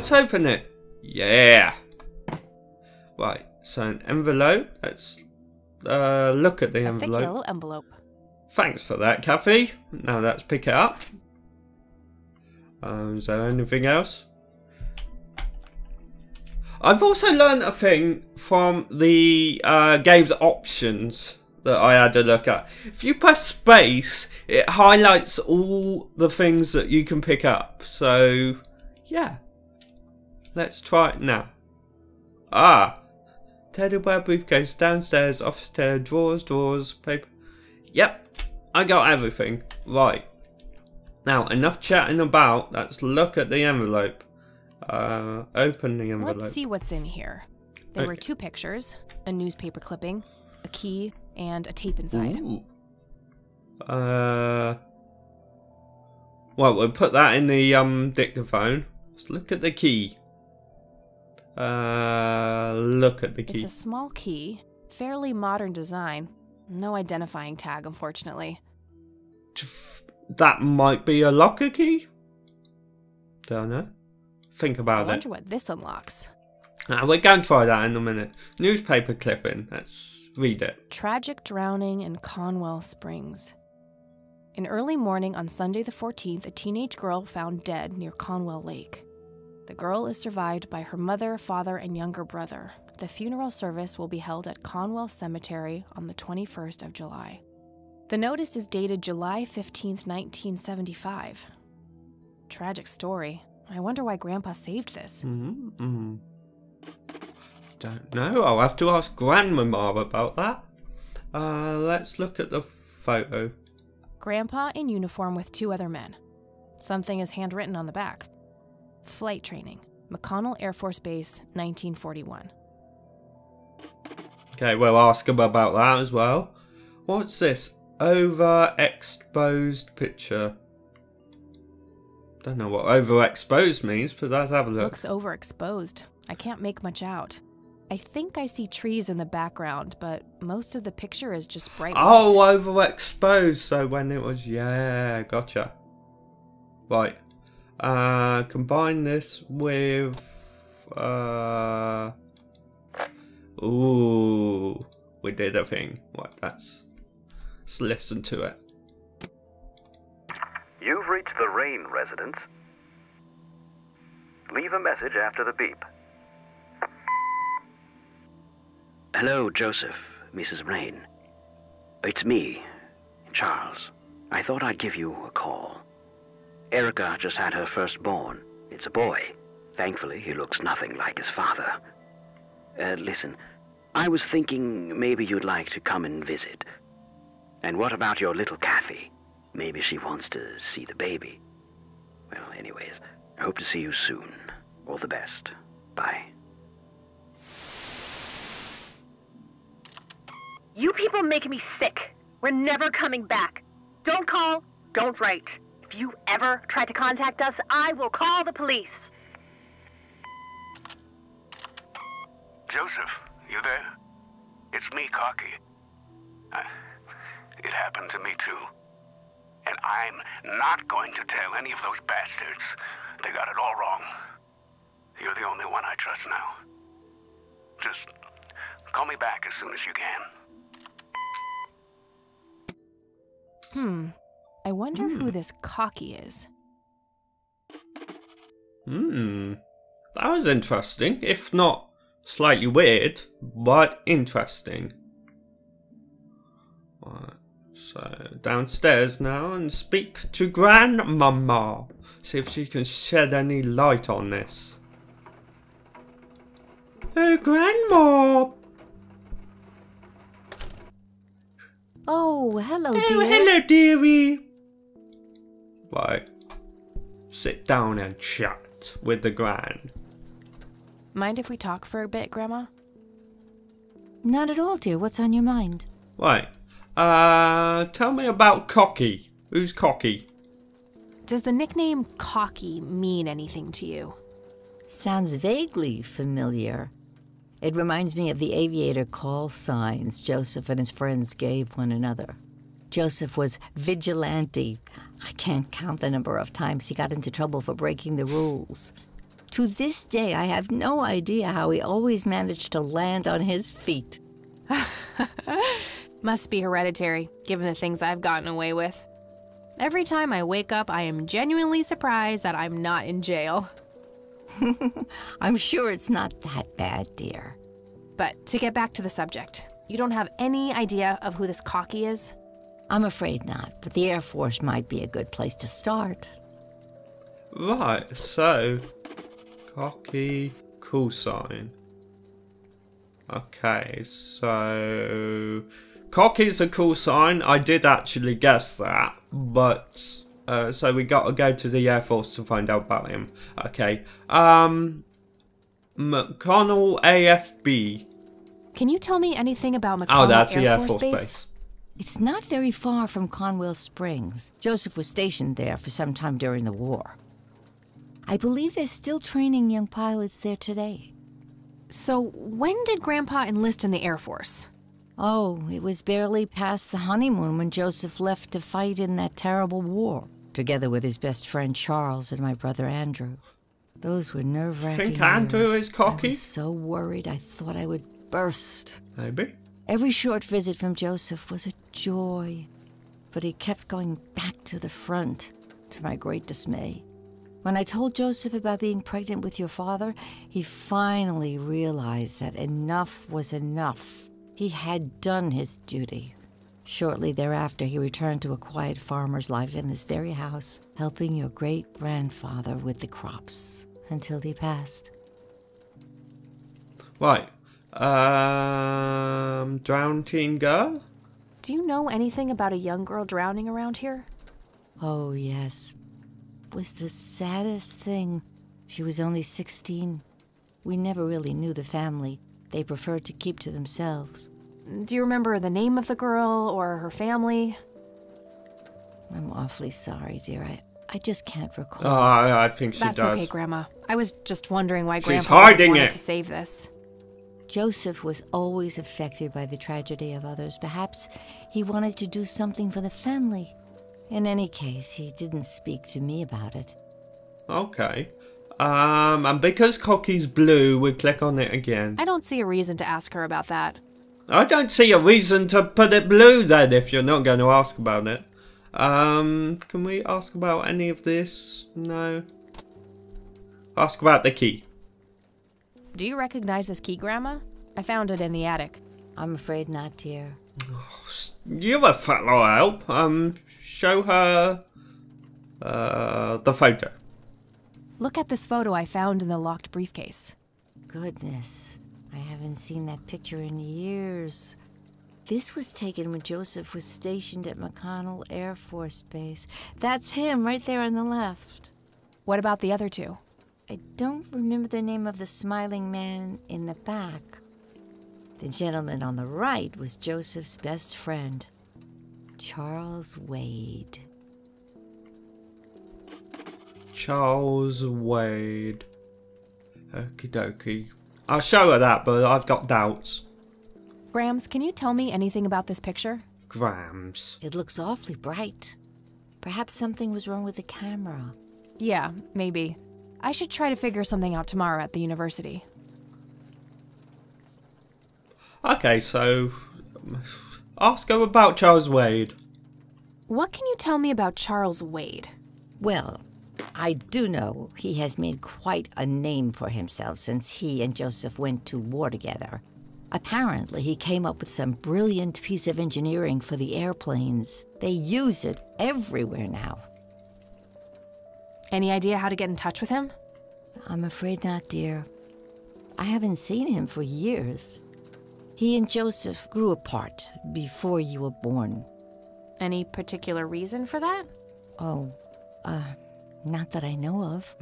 let's open it. Yeah. Right, so an envelope. Let's look at the envelope. A thick yellow envelope. Thanks for that, Kathy. Now let's pick it up. Is there anything else? I've also learned a thing from the game's options that I had to look at. If you press space, it highlights all the things that you can pick up. So, yeah. Let's try it now. Teddy bear briefcase, downstairs, office chair, drawers, paper. Yep, I got everything. Right. Now, enough chatting about. Let's look at the envelope. Open the envelope. Let's see what's in here. There were 2 pictures, a newspaper clipping, a key, and a tape inside. Ooh. Well, we'll put that in the dictaphone. Let's look at the key. Look at the key. It's a small key, fairly modern design. No identifying tag, unfortunately. That might be a locker key? Don't know. Think about it. I wonder what this unlocks. We're going to try that in a minute. Newspaper clipping. Let's read it. Tragic drowning in Conwell Springs. In early morning on Sunday the 14th, a teenage girl found dead near Conwell Lake. The girl is survived by her mother, father, and younger brother. The funeral service will be held at Conwell Cemetery on the 21st of July. The notice is dated July 15th, 1975. Tragic story. I wonder why Grandpa saved this. Don't know. I'll have to ask Grandmama about that. Let's look at the photo. Grandpa in uniform with 2 other men. Something is handwritten on the back. Flight training. McClellan Air Force Base, 1941. Okay, we'll ask him about that as well. What's this? Overexposed picture. Don't know what overexposed means, but let's have a look. Looks overexposed. I can't make much out. I think I see trees in the background, but most of the picture is just bright white. Oh, overexposed. So when it was, yeah, gotcha. Right. Combine this with, ooh, we did a thing. What? Let's listen to it. You've reached the Rain residence. Leave a message after the beep. Hello, Joseph, Mrs. Rain. It's me, Charles. I thought I'd give you a call. Erica just had her firstborn. It's a boy. Thankfully, he looks nothing like his father. Listen, I was thinking maybe you'd like to come and visit. And what about your little Kathy? Maybe she wants to see the baby. Well, anyways, I hope to see you soon. All the best. Bye. You people make me sick. We're never coming back. Don't call, don't write. If you ever try to contact us, I will call the police. Joseph, you there? It's me, Cocky. It happened to me too. And I'm not going to tell any of those bastards. They got it all wrong. You're the only one I trust now. Just call me back as soon as you can. I wonder who this Cocky is. That was interesting. If not slightly weird, but interesting. Right, so downstairs now and speak to Grandmama. See if she can shed any light on this. Hey, Grandma! Oh, hello, dear. Oh, hello, dearie. Right. Sit down and chat with the Gran. Mind if we talk for a bit, Grandma? Not at all, dear. What's on your mind? Right. Tell me about Cocky. Who's Cocky? Does the nickname Cocky mean anything to you? Sounds vaguely familiar. It reminds me of the aviator call signs Joseph and his friends gave one another. Joseph was vigilante. I can't count the number of times he got into trouble for breaking the rules. To this day, I have no idea how he always managed to land on his feet. Must be hereditary, given the things I've gotten away with. Every time I wake up, I am genuinely surprised that I'm not in jail. I'm sure it's not that bad, dear. But to get back to the subject, you don't have any idea of who this cocky is? I'm afraid not, but the Air Force might be a good place to start. Right, so cocky call sign. Okay, so cocky's a call sign. I did actually guess that, but so we got to go to the Air Force to find out about him. Okay, McClellan AFB. Can you tell me anything about McClellan that's the Air Force Base? It's not very far from Conwell Springs. Joseph was stationed there for some time during the war. I believe they're still training young pilots there today. So when did Grandpa enlist in the Air Force? Oh, it was barely past the honeymoon when Joseph left to fight in that terrible war, together with his best friend Charles and my brother Andrew. Those were nerve-wracking Think Andrew years. is cocky? I was so worried I thought I would burst. Maybe. Every short visit from Joseph was a joy, but he kept going back to the front, to my great dismay. When I told Joseph about being pregnant with your father, he finally realized that enough was enough. He had done his duty. Shortly thereafter, he returned to a quiet farmer's life in this very house, helping your great-grandfather with the crops, until he passed. Right. Drowned teen girl? Do you know anything about a young girl drowning around here? Oh, yes. It was the saddest thing. She was only 16. We never really knew the family. They preferred to keep to themselves. Do you remember the name of the girl or her family? I'm awfully sorry, dear. I just can't recall. Oh, I think she That's does. okay, Grandma. I was just wondering why She's Grandpa hiding wanted it. to save this. Joseph was always affected by the tragedy of others. Perhaps he wanted to do something for the family. In any case, he didn't speak to me about it. Okay. And because Cocky's blue, we click on it again. I don't see a reason to ask her about that. I don't see a reason to put it blue then if you're not going to ask about it. Can we ask about any of this? No. Ask about the key. Do you recognize this key, Grandma? I found it in the attic. I'm afraid not, dear. You're a fellow help. Show her the photo. Look at this photo I found in the locked briefcase. Goodness, I haven't seen that picture in years. This was taken when Joseph was stationed at McClellan Air Force Base. That's him right there on the left. What about the other two? I don't remember the name of the smiling man in the back. The gentleman on the right was Joseph's best friend, Charles Wade. Charles Wade. Okie dokie. I'll show her that, but I've got doubts. Grams, can you tell me anything about this picture? Grams. It looks awfully bright. Perhaps something was wrong with the camera. Yeah, maybe. I should try to figure something out tomorrow at the university. Okay, so ask her about Charles Wade. What can you tell me about Charles Wade? Well, I do know he has made quite a name for himself since he and Joseph went to war together. Apparently, he came up with some brilliant piece of engineering for the airplanes. They use it everywhere now. Any idea how to get in touch with him? I'm afraid not, dear. I haven't seen him for years. He and Joseph grew apart before you were born. Any particular reason for that? Oh, not that I know of.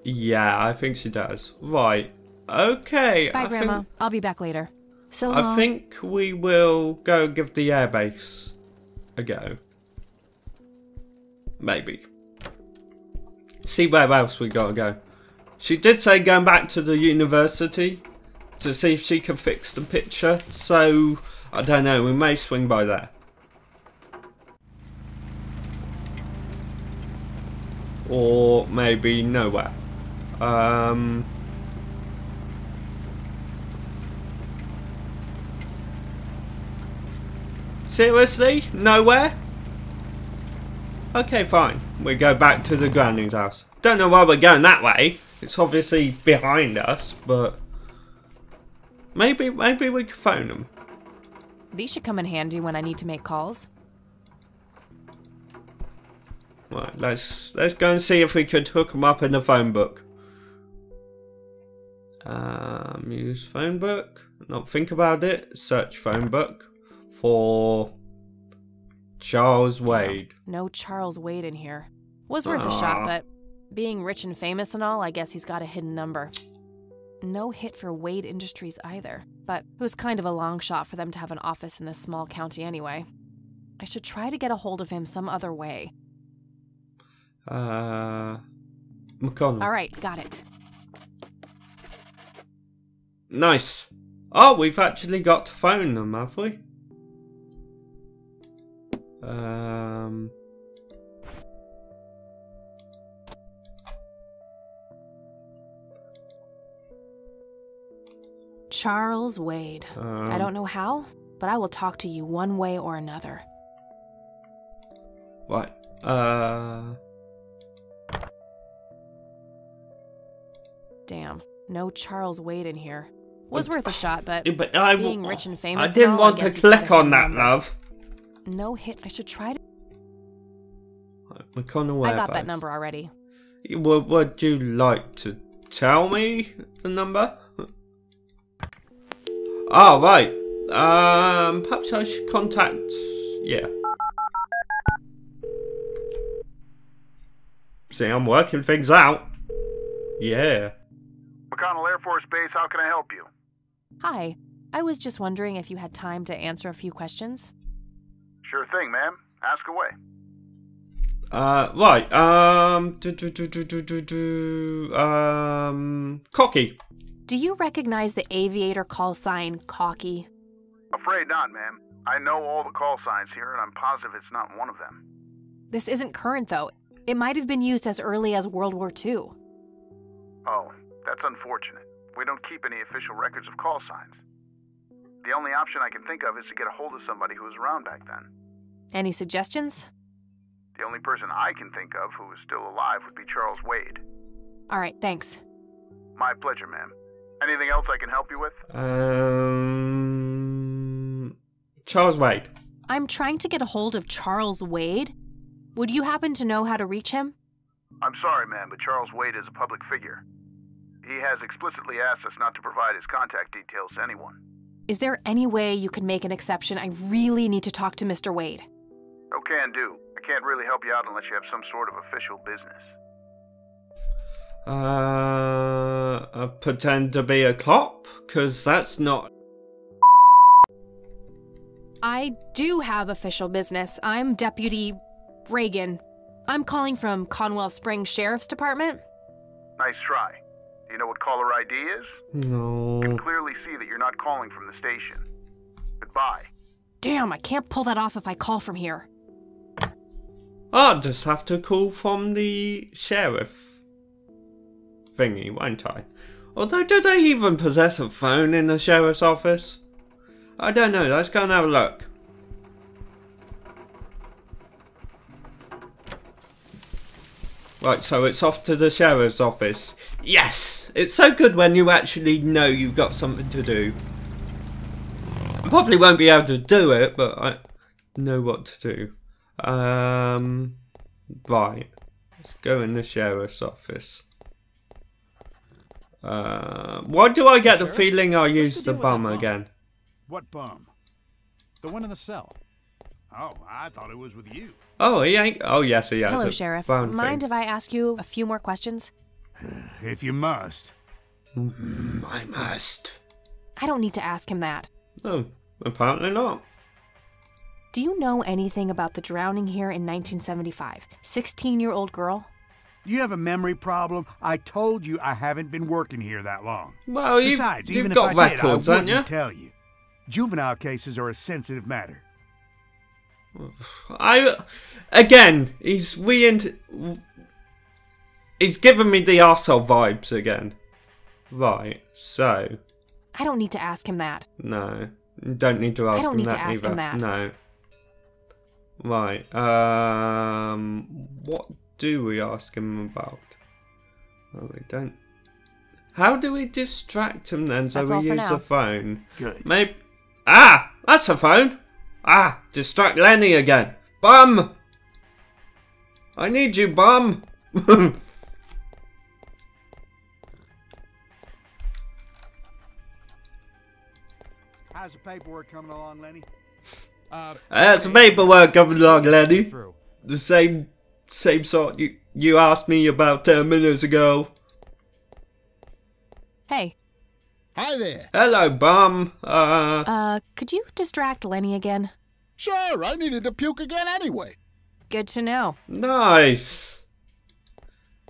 Yeah, I think she does. Right. Okay. Bye, Grandma. I'll be back later. So long. I think we will go give the airbase a go. Maybe. See where else we gotta go. She did say going back to the university to see if she can fix the picture, so I don't know, we may swing by there. Or maybe nowhere. Seriously? Nowhere? Okay, fine. We go back to the granny's house. Don't know why we're going that way. It's obviously behind us, but maybe we could phone them. These should come in handy when I need to make calls. Right, let's go and see if we could hook them up in the phone book. Use phone book. Not think about it. Search phone book for Charles Wade. No Charles Wade in here. Was worth a shot, but being rich and famous and all, I guess he's got a hidden number. No hit for Wade Industries either, but it was kind of a long shot for them to have an office in this small county anyway. I should try to get a hold of him some other way. McConnell. Alright, got it. Nice. Oh, we've actually got to phone them, have we? Charles Wade. I don't know how, but I will talk to you one way or another. Right. Damn, no Charles Wade in here. Was worth a shot, but being rich and famous I didn't and all, want to click on that, love. No hit. I should try to... McConnell, I got that number already. Would you like to tell me the number? Oh, right. Perhaps I should contact... Yeah. See, I'm working things out. Yeah. McClellan Air Force Base, how can I help you? Hi. I was just wondering if you had time to answer a few questions. Sure thing, ma'am. Ask away. Right. Cocky. Do you recognize the aviator call sign, Cocky? Afraid not, ma'am. I know all the call signs here, and I'm positive it's not one of them. This isn't current, though. It might have been used as early as World War II. Oh, that's unfortunate. We don't keep any official records of call signs. The only option I can think of is to get a hold of somebody who was around back then. Any suggestions? The only person I can think of who is still alive would be Charles Wade. All right, thanks. My pleasure, ma'am. Anything else I can help you with? Charles Wade. I'm trying to get a hold of Charles Wade. Would you happen to know how to reach him? I'm sorry, ma'am, but Charles Wade is a public figure. He has explicitly asked us not to provide his contact details to anyone. Is there any way you could make an exception? I really need to talk to Mr. Wade. Oh, can do. I can't really help you out unless you have some sort of official business. Pretend to be a cop? Because that's not... I do have official business. I'm Deputy Reagan. I'm calling from Conwell Springs Sheriff's Department. Nice try. Do you know what caller ID is? No. You can clearly see that you're not calling from the station. Goodbye. Damn, I can't pull that off if I call from here. I'll just have to call from the sheriff thingy, won't I? Although, do they even possess a phone in the sheriff's office? I don't know, let's go and have a look. Right, so it's off to the sheriff's office. Yes! It's so good when you actually know you've got something to do. I probably won't be able to do it, but I know what to do. Right. Let's go in the sheriff's office. Why do I get the feeling I used the bum again? What bum? The one in the cell. Oh, I thought it was with you. Oh, he ain't. Oh, yes, he has. Hello, Sheriff. Mind if I ask you a few more questions? If you must. I must. I don't need to ask him that. Oh, apparently not. Do you know anything about the drowning here in 1975? 16-year-old girl? You have a memory problem? I told you I haven't been working here that long. Well, Besides, you've even got if I records, did, I haven't wouldn't you? tell you. Juvenile cases are a sensitive matter. Again, he's He's giving me the arsehole vibes again. Right, so... I don't need to ask him that. No, you don't need to ask him that either. I don't need to ask him that. No. Right, what do we ask him about? Oh, we don't... How do we distract him then? So we use a phone. Good. Maybe... Ah! That's a phone! Ah! Distract Lenny again! Bum! I need you, bum! How's the paperwork coming along, Lenny? That's the paperwork coming along, Lenny. The same sort you asked me about 10 minutes ago. Hey. Hi there. Hello, bum. Could you distract Lenny again? Sure, I needed to puke again anyway. Good to know. Nice.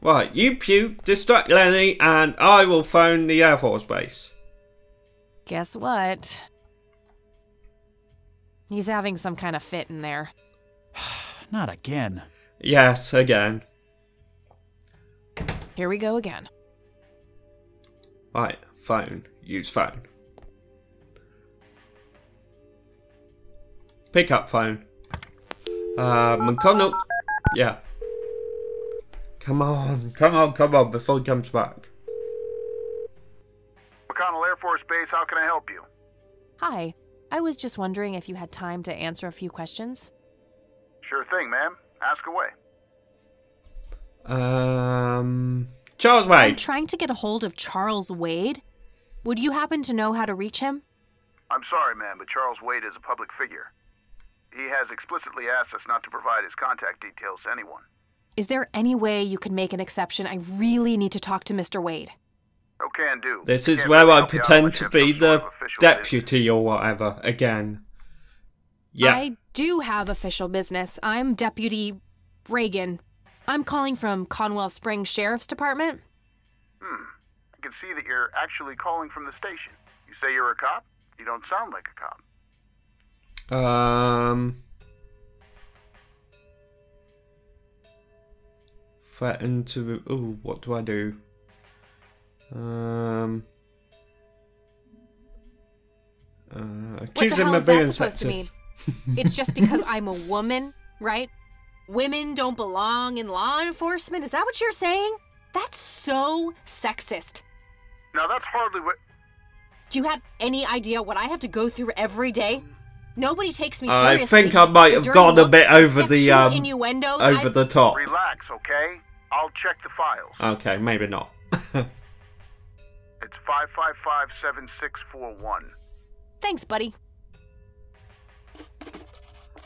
Right, you puke, distract Lenny, and I will phone the Air Force base. Guess what? He's having some kind of fit in there. Not again. Yes, again. Here we go again. Right, phone. Use phone. Pick up phone. McConnell. Yeah. Come on, before he comes back. McConnell Air Force Base, how can I help you? Hi. I was just wondering if you had time to answer a few questions. Sure thing, ma'am. Ask away. Charles I'm Wade. trying to get a hold of Charles Wade. Would you happen to know how to reach him? I'm sorry, ma'am, but Charles Wade is a public figure. He has explicitly asked us not to provide his contact details to anyone. Is there any way you could make an exception? I really need to talk to Mr. Wade. No can do. This is Can't where really I help you out pretend unless to you have be some the sort of official deputy or whatever again. Yeah. I do have official business. I'm Deputy Reagan. I'm calling from Conwell Springs Sheriff's Department. I can see that you're actually calling from the station. You say you're a cop? You don't sound like a cop. Threaten to... Ooh, what do I do? Accuse What the him hell of is being that supposed to sexist. mean? It's just because I'm a woman, right? Women don't belong in law enforcement? Is that what you're saying? That's so sexist. Now that's hardly what... Do you have any idea what I have to go through every day? Nobody takes me seriously. I think I might have Dirty gone a looks, bit over the sexual innuendos. over the top. Relax, okay? I'll check the files. Okay, maybe not. It's 555-7641. Thanks, buddy.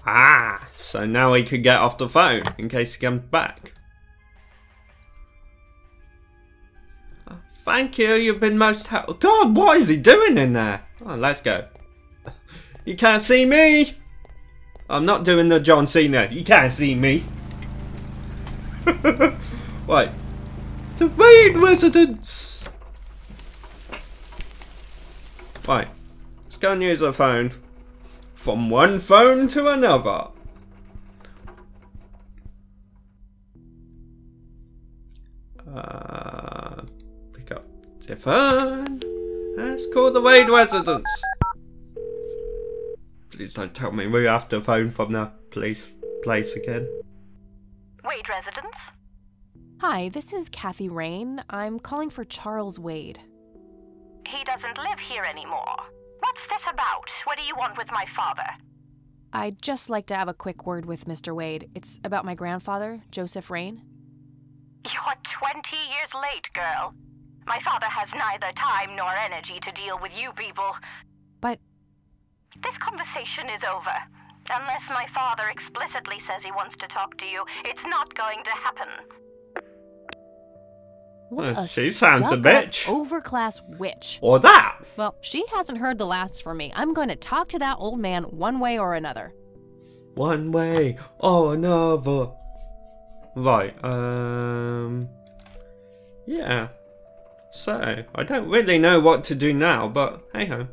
Ah, so now he could get off the phone in case he comes back. Thank you, you've been most helpful. God, what is he doing in there? Oh, let's go. You can't see me. I'm not doing the John Cena. You can't see me. Wait. The Raid residence. Right. Let's go and use the phone. From one phone to another. Pick up the phone. Let's call the Raid residence. Please don't tell me we have to phone from the police place again. Wade residence? Hi, this is Kathy Rain. I'm calling for Charles Wade. He doesn't live here anymore. What's this about? What do you want with my father? I'd just like to have a quick word with Mr. Wade. It's about my grandfather, Joseph Rain. You're 20 years late, girl. My father has neither time nor energy to deal with you people. But this conversation is over. Unless my father explicitly says he wants to talk to you, it's not going to happen. what a She sounds a stuck-up, bitch. overclass witch. Or that. Well, she hasn't heard the last from me. I'm going to talk to that old man one way or another. One way or another. Right, yeah. So, I don't really know what to do now, but hey ho.